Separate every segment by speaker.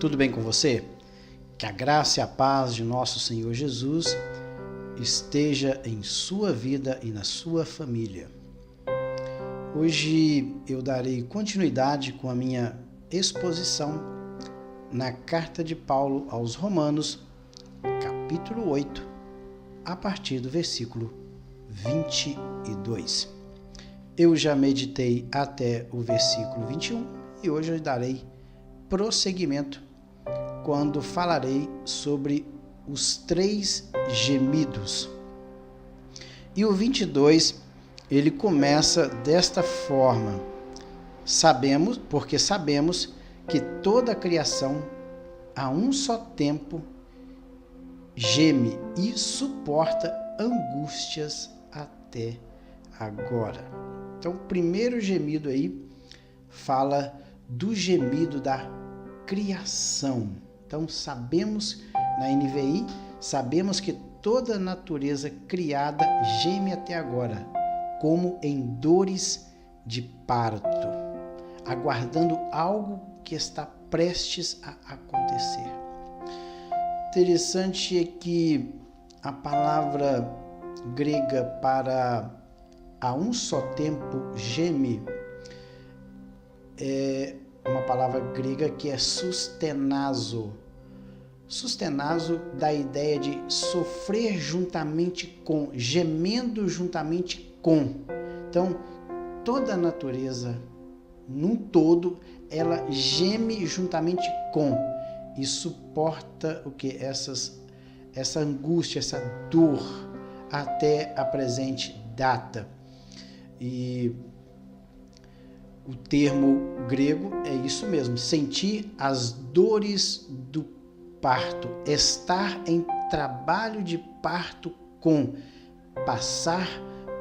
Speaker 1: Tudo bem com você? Que a graça e a paz de nosso Senhor Jesus esteja em sua vida e na sua família. Hoje eu darei continuidade com a minha exposição na carta de Paulo aos Romanos, capítulo 8, a partir do versículo 22. Eu já meditei até o versículo 21 e hoje eu darei prosseguimento quando falarei sobre os 3 gemidos. E o 22, ele começa desta forma: sabemos que toda a criação a um só tempo geme e suporta angústias até agora. Então, o primeiro gemido aí fala do gemido da criação. Então, sabemos, na NVI, sabemos que toda a natureza criada geme até agora, como em dores de parto, aguardando algo que está prestes a acontecer. Interessante é que a palavra grega para a um só tempo geme é uma palavra grega que é sustenazo. Sustenazo dá a ideia de sofrer juntamente com, gemendo juntamente com. Então, toda a natureza, num todo, ela geme juntamente com e suporta o que? Essa angústia, essa dor até a presente data. E o termo grego é isso mesmo, sentir as dores do parto, estar em trabalho de parto com, passar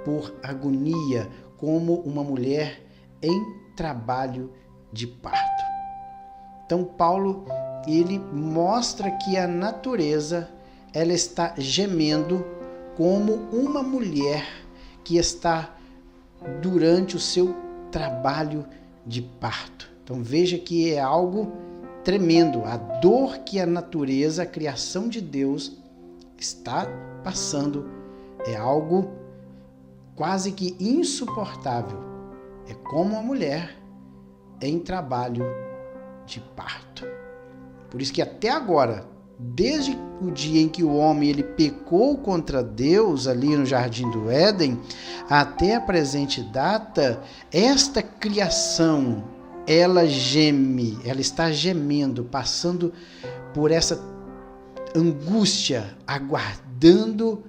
Speaker 1: por agonia, como uma mulher em trabalho de parto. Então, Paulo, ele mostra que a natureza, ela está gemendo como uma mulher que está durante o seu trabalho de parto. Então veja que é algo tremendo, a dor que a natureza, a criação de Deus está passando é algo quase que insuportável. É como uma mulher em trabalho de parto. Por isso que até agora, desde o dia em que o homem ele pecou contra Deus ali no Jardim do Éden, até a presente data, esta criação, ela geme, ela está gemendo, passando por essa angústia, aguardando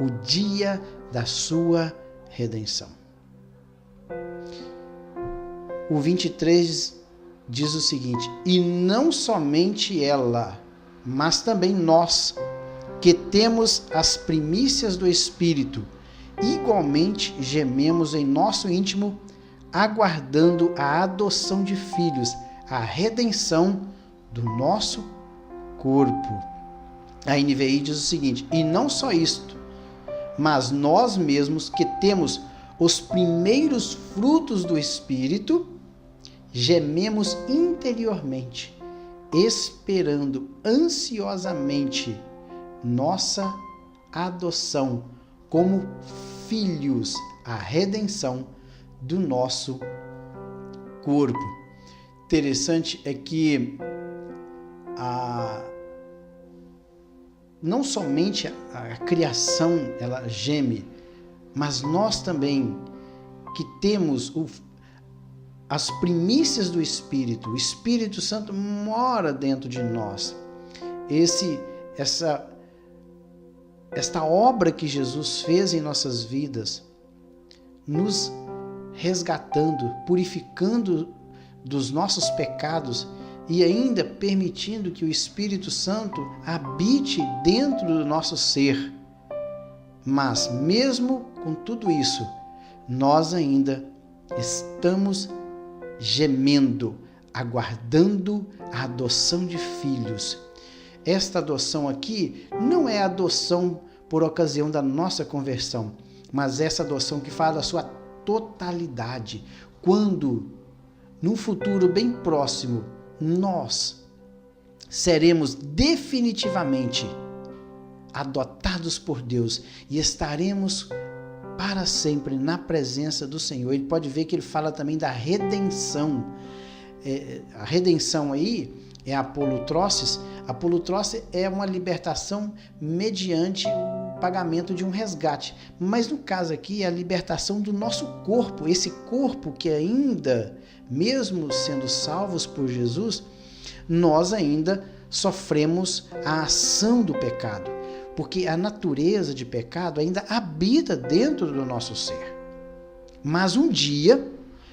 Speaker 1: o dia da sua redenção. O 23 diz o seguinte: e não somente ela, mas também nós, que temos as primícias do Espírito, igualmente gememos em nosso íntimo, aguardando a adoção de filhos, a redenção do nosso corpo. A NVI diz o seguinte: e não só isto, mas nós mesmos, que temos os primeiros frutos do Espírito, gememos interiormente, esperando ansiosamente nossa adoção como filhos, a redenção do nosso corpo. Interessante é que não somente a criação ela geme, mas nós também que temos as primícias do Espírito, o Espírito Santo mora dentro de nós. Esta obra que Jesus fez em nossas vidas, nos resgatando, purificando dos nossos pecados e ainda permitindo que o Espírito Santo habite dentro do nosso ser. Mas mesmo com tudo isso, nós ainda estamos gemendo, aguardando a adoção de filhos. Esta adoção aqui não é adoção por ocasião da nossa conversão, mas essa adoção que fala da sua totalidade, quando, num futuro bem próximo, nós, seremos definitivamente adotados por Deus e estaremos para sempre na presença do Senhor. Ele pode ver que ele fala também da redenção. A redenção aí é a apolutrosis. A apolutrosis é uma libertação mediante o pagamento de um resgate. Mas no caso aqui é a libertação do nosso corpo. Esse corpo que ainda, mesmo sendo salvos por Jesus, nós ainda sofremos a ação do pecado. Porque a natureza de pecado ainda habita dentro do nosso ser. Mas um dia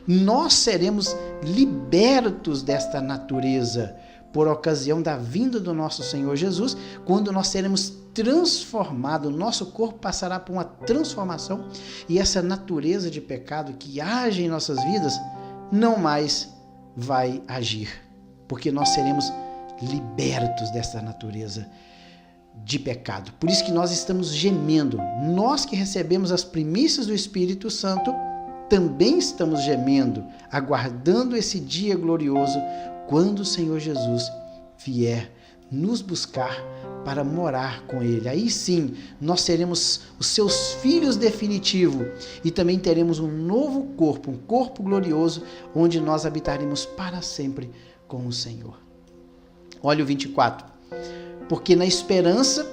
Speaker 1: nós seremos libertos desta natureza por ocasião da vinda do nosso Senhor Jesus, quando nós seremos transformados, o nosso corpo passará por uma transformação e essa natureza de pecado que age em nossas vidas não mais vai agir, porque nós seremos libertos dessa natureza de pecado. Por isso que nós estamos gemendo. Nós que recebemos as primícias do Espírito Santo, também estamos gemendo, aguardando esse dia glorioso, quando o Senhor Jesus vier nos buscar para morar com Ele. Aí sim, nós seremos os seus filhos definitivos e também teremos um novo corpo, um corpo glorioso, onde nós habitaremos para sempre com o Senhor. Olha o 24. Porque na esperança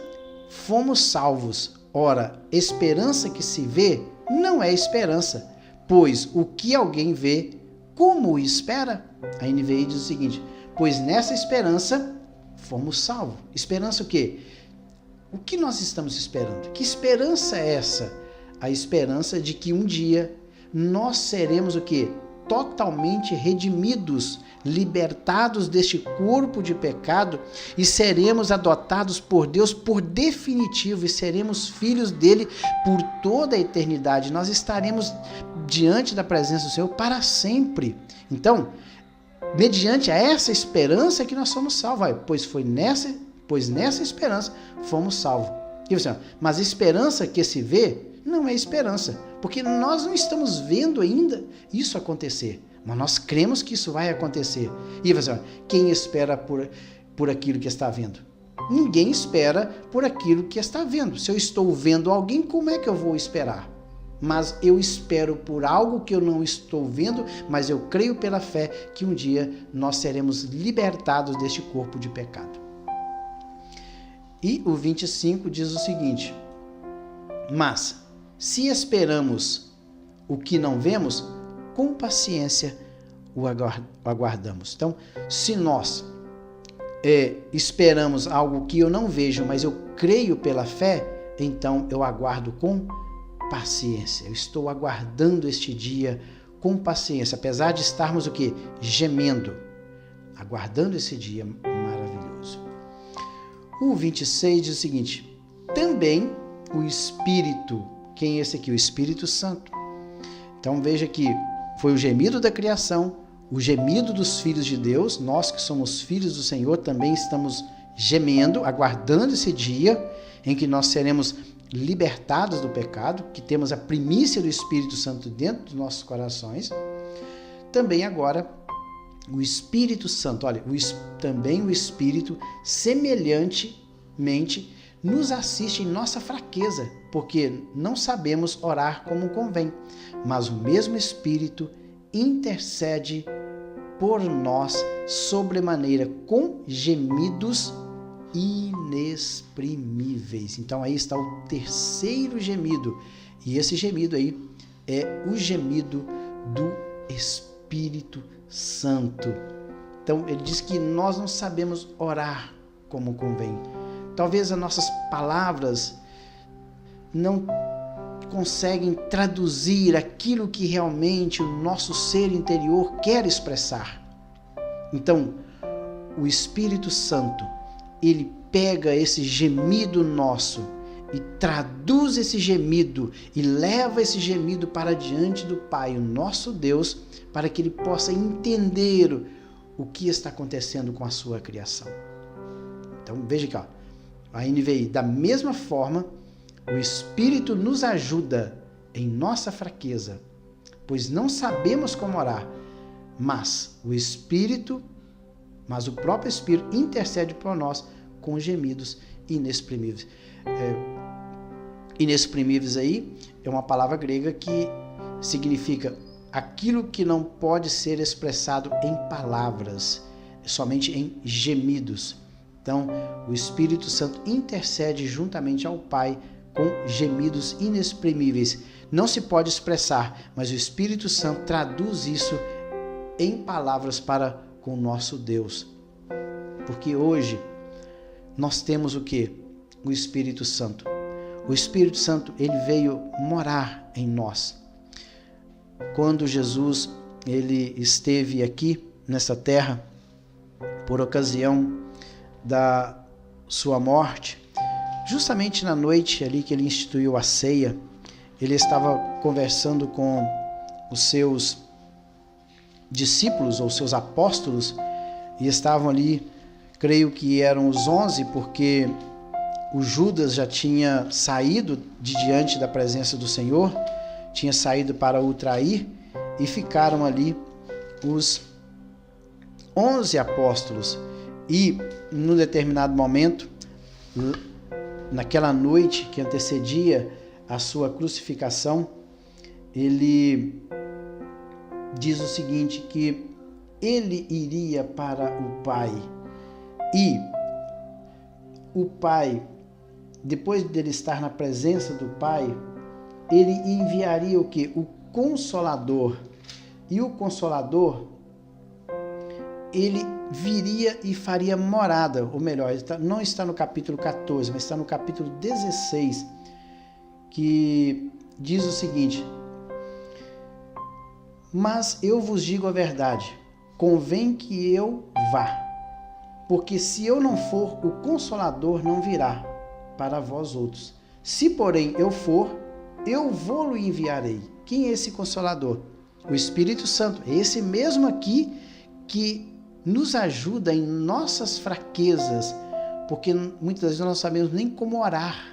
Speaker 1: fomos salvos. Ora, esperança que se vê não é esperança, pois o que alguém vê, como o espera? A NVI diz o seguinte: pois nessa esperança fomos salvos. Esperança o quê? O que nós estamos esperando? Que esperança é essa? A esperança de que um dia nós seremos o quê? Totalmente redimidos, libertados deste corpo de pecado e seremos adotados por Deus por definitivo e seremos filhos dele por toda a eternidade. Nós estaremos diante da presença do Senhor para sempre. Então, mediante a essa esperança que nós somos salvos, pois nessa esperança fomos salvos. E você, mas esperança que se vê não é esperança, porque nós não estamos vendo ainda isso acontecer, mas nós cremos que isso vai acontecer. E você, quem espera por aquilo que está vendo? Ninguém espera por aquilo que está vendo. Se eu estou vendo alguém, como é que eu vou esperar? Mas eu espero por algo que eu não estou vendo, mas eu creio pela fé que um dia nós seremos libertados deste corpo de pecado. E o 25 diz o seguinte: mas se esperamos o que não vemos, com paciência o aguardamos. Então, se nós esperamos algo que eu não vejo, mas eu creio pela fé, então eu aguardo com paciência. Eu estou aguardando este dia com paciência, apesar de estarmos o quê? Gemendo, aguardando esse dia maravilhoso. O 26 diz o seguinte: também o Espírito. Quem é esse aqui? O Espírito Santo. Então veja que foi o gemido da criação, o gemido dos filhos de Deus. Nós que somos filhos do Senhor também estamos gemendo, aguardando esse dia em que nós seremos libertados do pecado, que temos a primícia do Espírito Santo dentro dos nossos corações. Também agora o Espírito Santo, olha, também o Espírito semelhantemente nos assiste em nossa fraqueza, porque não sabemos orar como convém, mas o mesmo Espírito intercede por nós sobremaneira com gemidos inexprimíveis. Então aí está o terceiro gemido, e esse gemido aí é o gemido do Espírito Santo. Então ele diz que nós não sabemos orar como convém. Talvez as nossas palavras não conseguem traduzir aquilo que realmente o nosso ser interior quer expressar. Então, o Espírito Santo, ele pega esse gemido nosso e traduz esse gemido e leva esse gemido para diante do Pai, o nosso Deus, para que ele possa entender o que está acontecendo com a sua criação. Então, veja aqui, ó. A NVI, da mesma forma, o Espírito nos ajuda em nossa fraqueza, pois não sabemos como orar, mas o Espírito mas o próprio Espírito intercede por nós com gemidos inexprimíveis. Inexprimíveis aí é uma palavra grega que significa aquilo que não pode ser expressado em palavras, somente em gemidos. Então, o Espírito Santo intercede juntamente ao Pai com gemidos inexprimíveis. Não se pode expressar, mas o Espírito Santo traduz isso em palavras para com o nosso Deus. Porque hoje nós temos o quê? O Espírito Santo. O Espírito Santo, ele veio morar em nós. Quando Jesus ele esteve aqui nessa terra, por ocasião da sua morte, justamente na noite ali que ele instituiu a ceia, ele estava conversando com os seus discípulos ou seus apóstolos, e estavam ali, creio que eram os 11, porque o Judas já tinha saído de diante da presença do Senhor, tinha saído para o trair, e ficaram ali os 11 apóstolos. E num determinado momento, naquela noite que antecedia a sua crucificação, ele diz o seguinte, que ele iria para o Pai, e o Pai, depois dele estar na presença do Pai, ele enviaria o quê? O Consolador. E o Consolador, ele viria e faria morada, ou melhor, não está no capítulo 14, mas está no capítulo 16, que diz o seguinte: mas eu vos digo a verdade, convém que eu vá, porque se eu não for, o Consolador não virá para vós outros. Se, porém, eu for, eu vou-lo enviarei. Quem é esse Consolador? O Espírito Santo. É esse mesmo aqui que nos ajuda em nossas fraquezas, porque muitas vezes nós não sabemos nem como orar.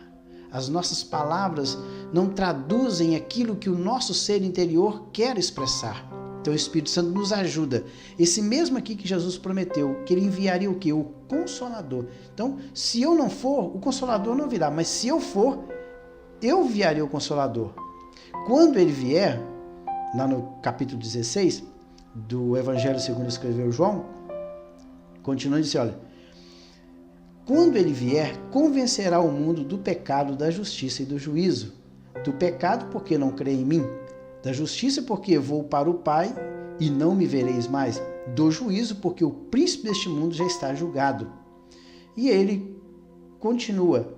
Speaker 1: As nossas palavras não traduzem aquilo que o nosso ser interior quer expressar. Então o Espírito Santo nos ajuda. Esse mesmo aqui que Jesus prometeu, que ele enviaria o quê? O Consolador. Então, se eu não for, o Consolador não virá, mas se eu for, eu enviarei o Consolador. Quando ele vier, lá no capítulo 16 do Evangelho segundo escreveu João, continua dizendo, olha, quando ele vier, convencerá o mundo do pecado, da justiça e do juízo. Do pecado, porque não crê em mim. Da justiça, porque vou para o Pai e não me vereis mais. Do juízo, porque o príncipe deste mundo já está julgado. E ele continua,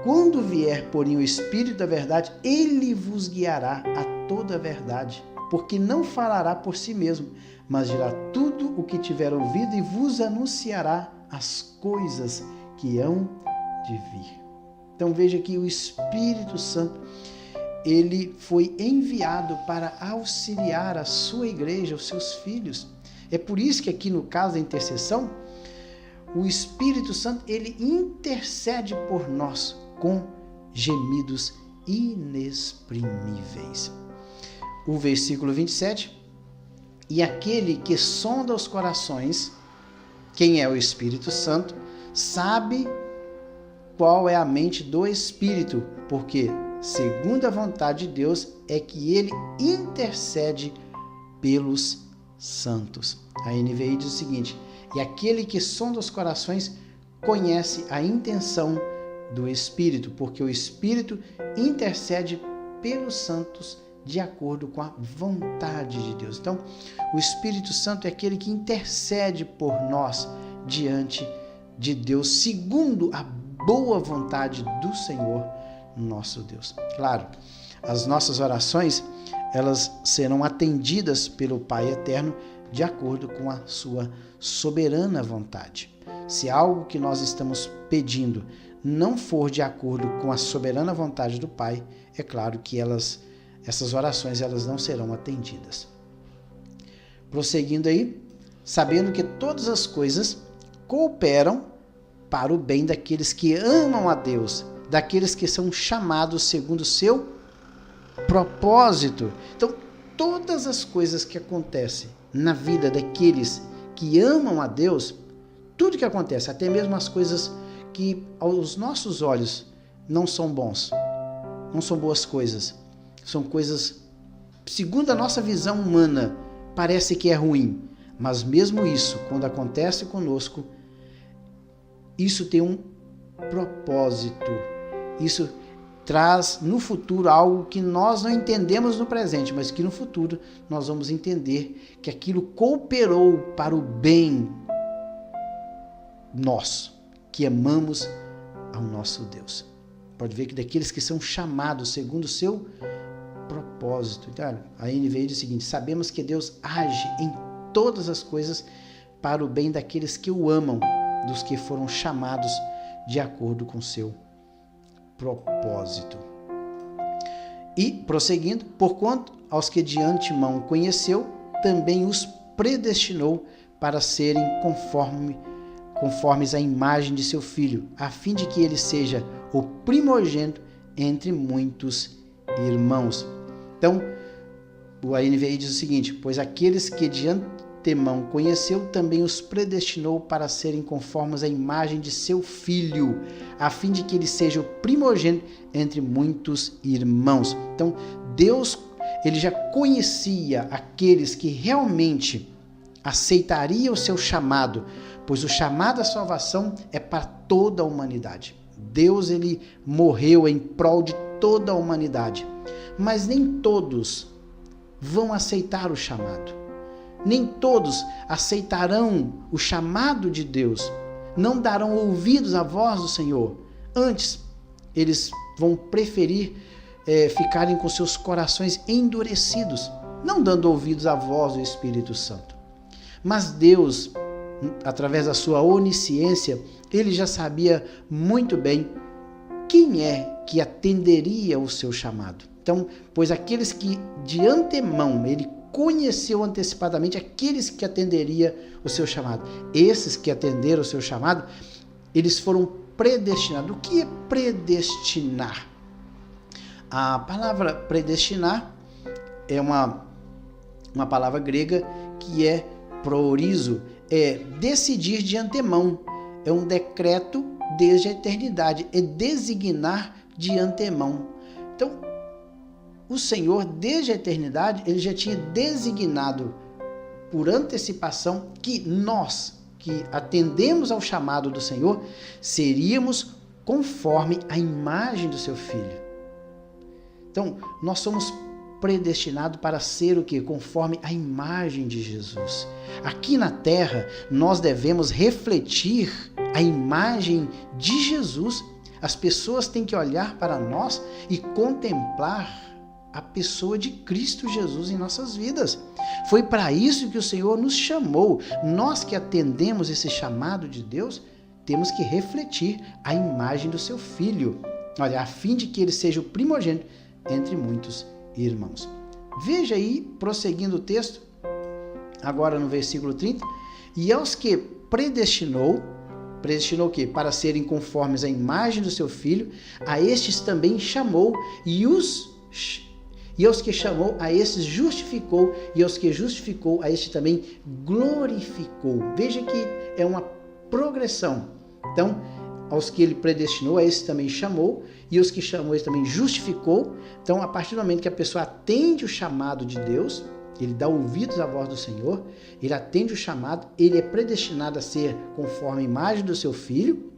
Speaker 1: quando vier, porém, o Espírito da verdade, ele vos guiará a toda a verdade, porque não falará por si mesmo, mas dirá tudo o que tiver ouvido e vos anunciará as coisas que hão de vir. Então veja que o Espírito Santo, ele foi enviado para auxiliar a sua igreja, os seus filhos. É por isso que aqui no caso da intercessão, o Espírito Santo, ele intercede por nós com gemidos inexprimíveis. O versículo 27, e aquele que sonda os corações, quem é o Espírito Santo, sabe qual é a mente do Espírito, porque segundo a vontade de Deus é que ele intercede pelos santos. A NVI diz o seguinte, e aquele que sonda os corações conhece a intenção do Espírito, porque o Espírito intercede pelos santos de acordo com a vontade de Deus. Então, o Espírito Santo é aquele que intercede por nós diante de Deus, segundo a boa vontade do Senhor, nosso Deus. Claro, as nossas orações, elas serão atendidas pelo Pai Eterno de acordo com a sua soberana vontade. Se algo que nós estamos pedindo não for de acordo com a soberana vontade do Pai, é claro que essas orações elas não serão atendidas. Prosseguindo aí, sabendo que todas as coisas cooperam para o bem daqueles que amam a Deus, daqueles que são chamados segundo o seu propósito. Então, todas as coisas que acontecem na vida daqueles que amam a Deus, que acontece, até mesmo as coisas que aos nossos olhos não são bons, não são boas coisas, são coisas, segundo a nossa visão humana, parece que é ruim, mas mesmo isso, quando acontece conosco, isso tem um propósito, isso traz no futuro algo que nós não entendemos no presente, mas que no futuro nós vamos entender que aquilo cooperou para o bem nosso, que amamos ao nosso Deus. Pode ver que daqueles que são chamados segundo o seu propósito. Então, a NVI diz o seguinte: sabemos que Deus age em todas as coisas para o bem daqueles que o amam, dos que foram chamados de acordo com o seu propósito. E, prosseguindo, porquanto aos que de antemão conheceu, também os predestinou para serem conformes à imagem de seu Filho, a fim de que ele seja o primogênito entre muitos irmãos. Então, o NVI diz o seguinte: pois aqueles que de antemão conheceu, também os predestinou para serem conformes à imagem de seu Filho, a fim de que ele seja o primogênito entre muitos irmãos. Então, Deus, ele já conhecia aqueles que realmente aceitariam o seu chamado, pois o chamado à salvação é para toda a humanidade. Deus, ele morreu em prol de toda a humanidade, mas nem todos vão aceitar o chamado. Nem todos aceitarão o chamado de Deus, não darão ouvidos à voz do Senhor. Antes, eles vão preferir ficarem com seus corações endurecidos, não dando ouvidos à voz do Espírito Santo. Mas Deus, através da sua onisciência, ele já sabia muito bem quem é que atenderia o seu chamado. Então, pois aqueles que de antemão ele conheceu antecipadamente, aqueles que atenderia o seu chamado. Esses que atenderam o seu chamado, eles foram predestinados. O que é predestinar? A palavra predestinar é uma palavra grega que é proorizo, é decidir de antemão, é um decreto desde a eternidade, é designar de antemão. Então, o Senhor, desde a eternidade, ele já tinha designado por antecipação que nós, que atendemos ao chamado do Senhor, seríamos conforme a imagem do seu Filho. Então, nós somos predestinados para ser o quê? Conforme a imagem de Jesus. Aqui na terra, nós devemos refletir a imagem de Jesus. As pessoas têm que olhar para nós e contemplar a pessoa de Cristo Jesus em nossas vidas. Foi para isso que o Senhor nos chamou. Nós que atendemos esse chamado de Deus, temos que refletir a imagem do seu Filho. Olha, a fim de que ele seja o primogênito entre muitos irmãos. Veja aí, prosseguindo o texto, agora no versículo 30, e aos que predestinou o quê? Para serem conformes à imagem do seu Filho, a estes também chamou, e aos que chamou, a estes justificou, e aos que justificou, a estes também glorificou. Veja que é uma progressão. Então, aos que ele predestinou, a esses também chamou, e os que chamou, ele também justificou. Então, a partir do momento que a pessoa atende o chamado de Deus, ele dá ouvidos à voz do Senhor, ele atende o chamado, ele é predestinado a ser conforme a imagem do seu Filho,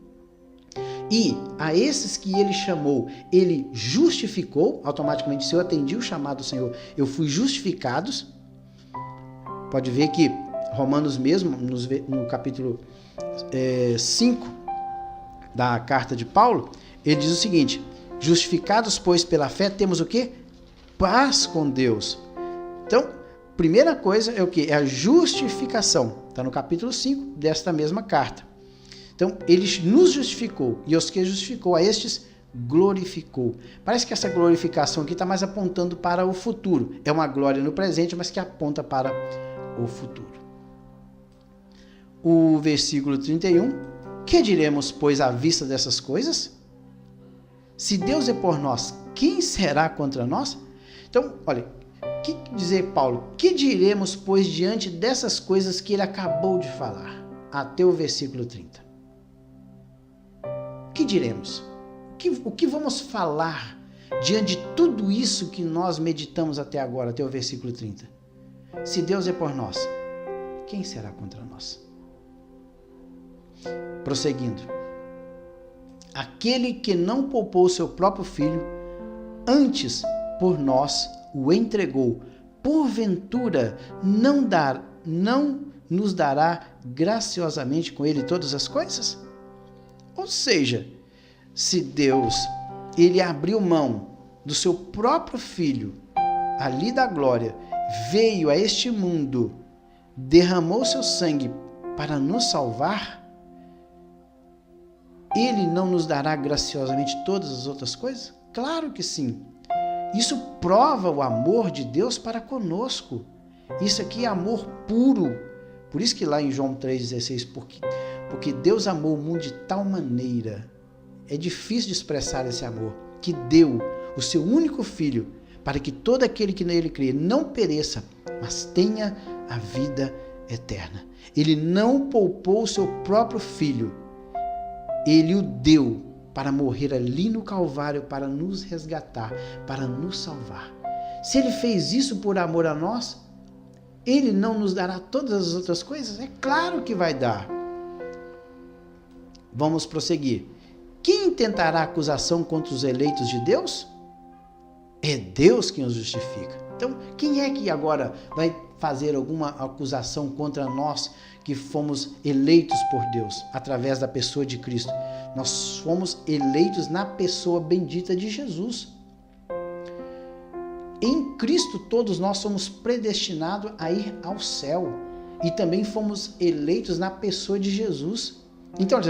Speaker 1: e a esses que ele chamou, ele justificou. Automaticamente, se eu atendi o chamado do Senhor, eu fui justificados. Pode ver que Romanos mesmo, no capítulo 5 da carta de Paulo, ele diz o seguinte: justificados, pois, pela fé, temos o quê? Paz com Deus. Então, primeira coisa é o quê? É a justificação. Está no capítulo 5 desta mesma carta. Então, ele nos justificou, e os que justificou, a estes glorificou. Parece que essa glorificação aqui está mais apontando para o futuro. É uma glória no presente, mas que aponta para o futuro. O versículo 31. Que diremos, pois, à vista dessas coisas? Se Deus é por nós, quem será contra nós? Então, olha, o que dizer Paulo? Que diremos, pois, diante dessas coisas que ele acabou de falar? até o versículo 30. O que diremos? O que vamos falar diante de tudo isso que nós meditamos até agora, até o versículo 30? Se Deus é por nós, quem será contra nós? Prosseguindo. Aquele que não poupou seu próprio filho, antes por nós o entregou, porventura não nos dará graciosamente com ele todas as coisas? Ou seja, se Deus, ele abriu mão do seu próprio filho, ali da glória, veio a este mundo, derramou seu sangue para nos salvar, ele não nos dará graciosamente todas as outras coisas? Claro que sim. Isso prova o amor de Deus para conosco. Isso aqui é amor puro. Por isso que lá em João 3,16, porque Deus amou o mundo de tal maneira, é difícil de expressar esse amor, que deu o seu único filho, para que todo aquele que nele crê não pereça, mas tenha a vida eterna. Ele não poupou o seu próprio filho, ele o deu para morrer ali no Calvário, para nos resgatar, para nos salvar. Se ele fez isso por amor a nós, ele não nos dará todas as outras coisas? É claro que vai dar. Vamos prosseguir. Quem tentará acusação contra os eleitos de Deus? É Deus quem os justifica. Então, quem é que agora vai fazer alguma acusação contra nós que fomos eleitos por Deus através da pessoa de Cristo? Nós fomos eleitos na pessoa bendita de Jesus. Em Cristo todos nós somos predestinados a ir ao céu e também fomos eleitos na pessoa de Jesus. Então,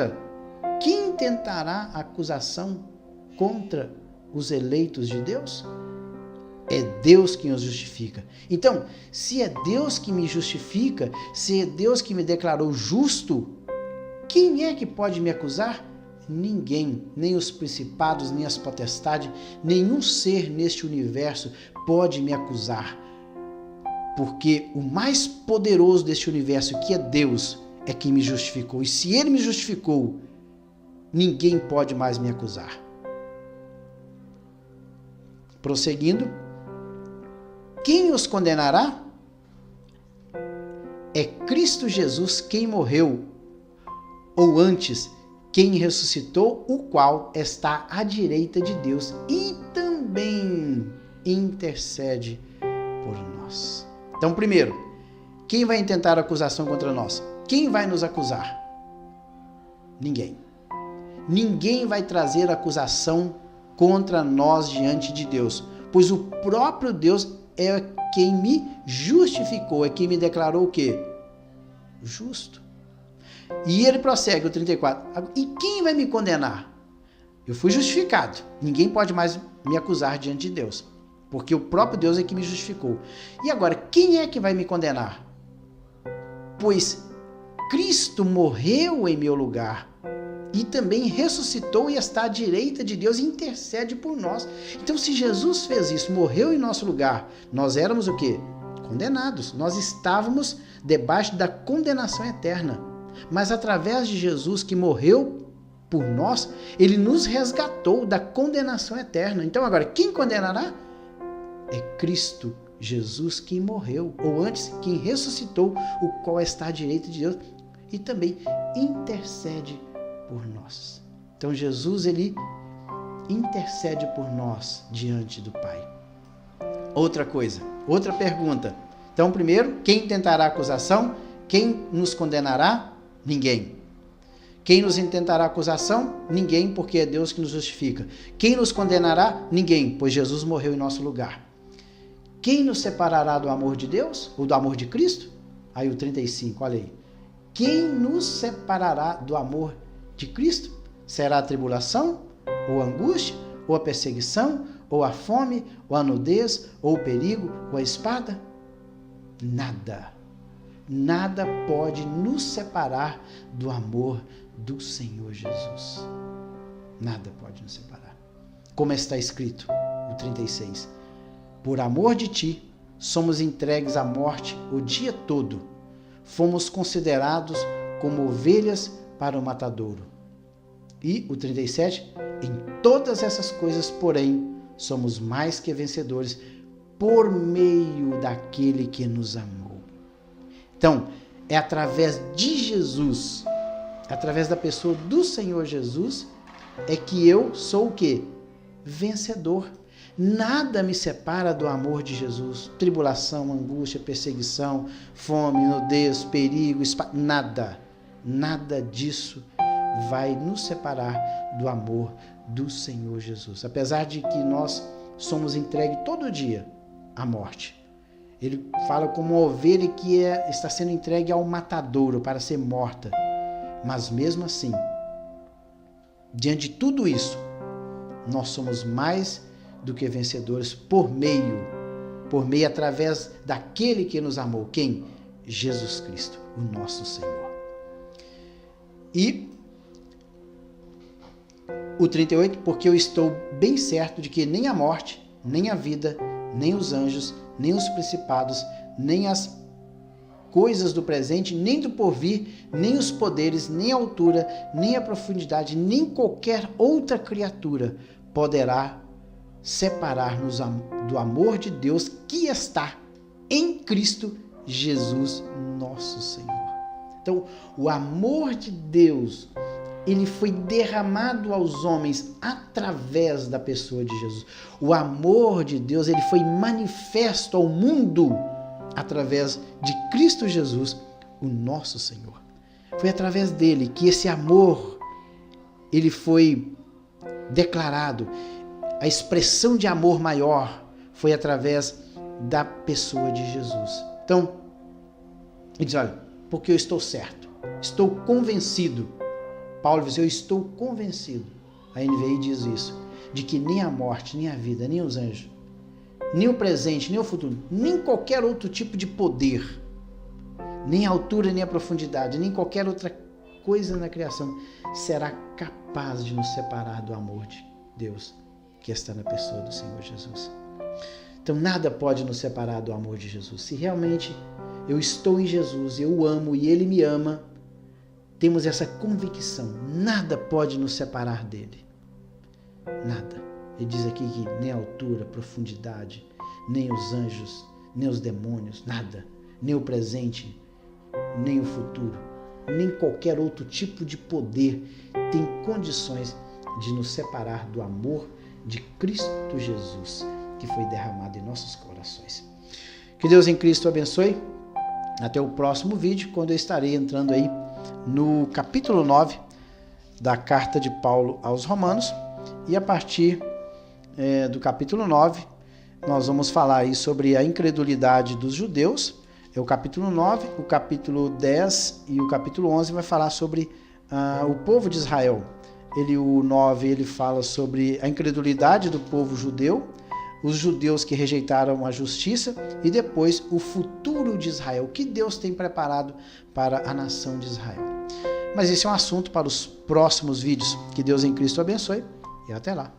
Speaker 1: quem tentará acusação contra os eleitos de Deus? É Deus quem os justifica. Então, se é Deus que me justifica, se é Deus que me declarou justo, quem é que pode me acusar? Ninguém, nem os principados, nem as potestades, nenhum ser neste universo pode me acusar. Porque o mais poderoso deste universo, que é Deus, é quem me justificou. E se Ele me justificou, ninguém pode mais me acusar. Prosseguindo. Quem os condenará? É Cristo Jesus quem morreu, ou antes, quem ressuscitou, o qual está à direita de Deus e também intercede por nós. Então, primeiro, quem vai intentar acusação contra nós? Quem vai nos acusar? Ninguém. Ninguém vai trazer acusação contra nós diante de Deus, pois o próprio Deus é quem me justificou, é quem me declarou o quê? Justo. E ele prossegue, o 34. E quem vai me condenar? Eu fui justificado. Ninguém pode mais me acusar diante de Deus, porque o próprio Deus é que me justificou. E agora, quem é que vai me condenar? Pois Cristo morreu em meu lugar e também ressuscitou e está à direita de Deus e intercede por nós. Então, se Jesus fez isso, morreu em nosso lugar, nós éramos o quê? Condenados. Nós estávamos debaixo da condenação eterna. Mas através de Jesus que morreu por nós, ele nos resgatou da condenação eterna. Então, agora, quem condenará? É Cristo Jesus quem morreu, ou antes, quem ressuscitou, o qual está à direita de Deus e também intercede por nós. Então Jesus, ele intercede por nós diante do Pai. Outra coisa, outra pergunta. Então, primeiro, quem tentará acusação? Quem nos condenará? Ninguém. Quem nos intentará acusação? Ninguém, porque é Deus que nos justifica. Quem nos condenará? Ninguém, pois Jesus morreu em nosso lugar. Quem nos separará do amor de Deus? Ou do amor de Cristo? Aí o 35, olha aí. Quem nos separará do amor de Cristo? Será a tribulação, ou a angústia, ou a perseguição, ou a fome, ou a nudez, ou o perigo, ou a espada? Nada. Nada pode nos separar do amor do Senhor Jesus. Nada pode nos separar. Como está escrito no 36. Por amor de ti, somos entregues à morte o dia todo. Fomos considerados como ovelhas para o matadouro. E o 37, em todas essas coisas, porém, somos mais que vencedores por meio daquele que nos amou. Então, é através de Jesus, através da pessoa do Senhor Jesus, é que eu sou o quê? Vencedor. Nada me separa do amor de Jesus. Tribulação, angústia, perseguição, fome, nudez, perigo, nada. Nada disso vai nos separar do amor do Senhor Jesus. Apesar de que nós somos entregues todo dia à morte. Ele fala como uma ovelha que está sendo entregue ao matadouro para ser morta. Mas mesmo assim, diante de tudo isso, nós somos mais do que vencedores por meio através daquele que nos amou. Quem? Jesus Cristo, o nosso Senhor. E o 38, porque eu estou bem certo de que nem a morte, nem a vida, nem os anjos, nem os principados, nem as coisas do presente, nem do porvir, nem os poderes, nem a altura, nem a profundidade, nem qualquer outra criatura poderá separar-nos do amor de Deus que está em Cristo Jesus, nosso Senhor. Então, o amor de Deus, ele foi derramado aos homens através da pessoa de Jesus. O amor de Deus, ele foi manifesto ao mundo através de Cristo Jesus, o nosso Senhor. Foi através dele que esse amor, ele foi declarado. A expressão de amor maior foi através da pessoa de Jesus. Então, ele diz, olha, porque eu estou certo, estou convencido. Paulo diz, eu estou convencido. A NVI diz isso, de que nem a morte, nem a vida, nem os anjos, nem o presente, nem o futuro, nem qualquer outro tipo de poder, nem a altura, nem a profundidade, nem qualquer outra coisa na criação será capaz de nos separar do amor de Deus que está na pessoa do Senhor Jesus. Então nada pode nos separar do amor de Jesus. Se realmente eu estou em Jesus, eu o amo e Ele me ama, temos essa convicção, nada pode nos separar dele. Nada. Ele diz aqui que nem a altura, profundidade, nem os anjos, nem os demônios, nada. Nem o presente, nem o futuro, nem qualquer outro tipo de poder tem condições de nos separar do amor de Cristo Jesus, que foi derramado em nossos corações. Que Deus em Cristo abençoe. Até o próximo vídeo, quando eu estarei entrando aí no capítulo 9 da carta de Paulo aos Romanos. E a partir do capítulo 9, nós vamos falar aí sobre a incredulidade dos judeus. É o capítulo 9, o capítulo 10 e o capítulo 11 vai falar sobre o povo de Israel. O 9 ele fala sobre a incredulidade do povo judeu, os judeus que rejeitaram a justiça e depois o futuro de Israel, o que Deus tem preparado para a nação de Israel. Mas esse é um assunto para os próximos vídeos. Que Deus em Cristo abençoe e até lá.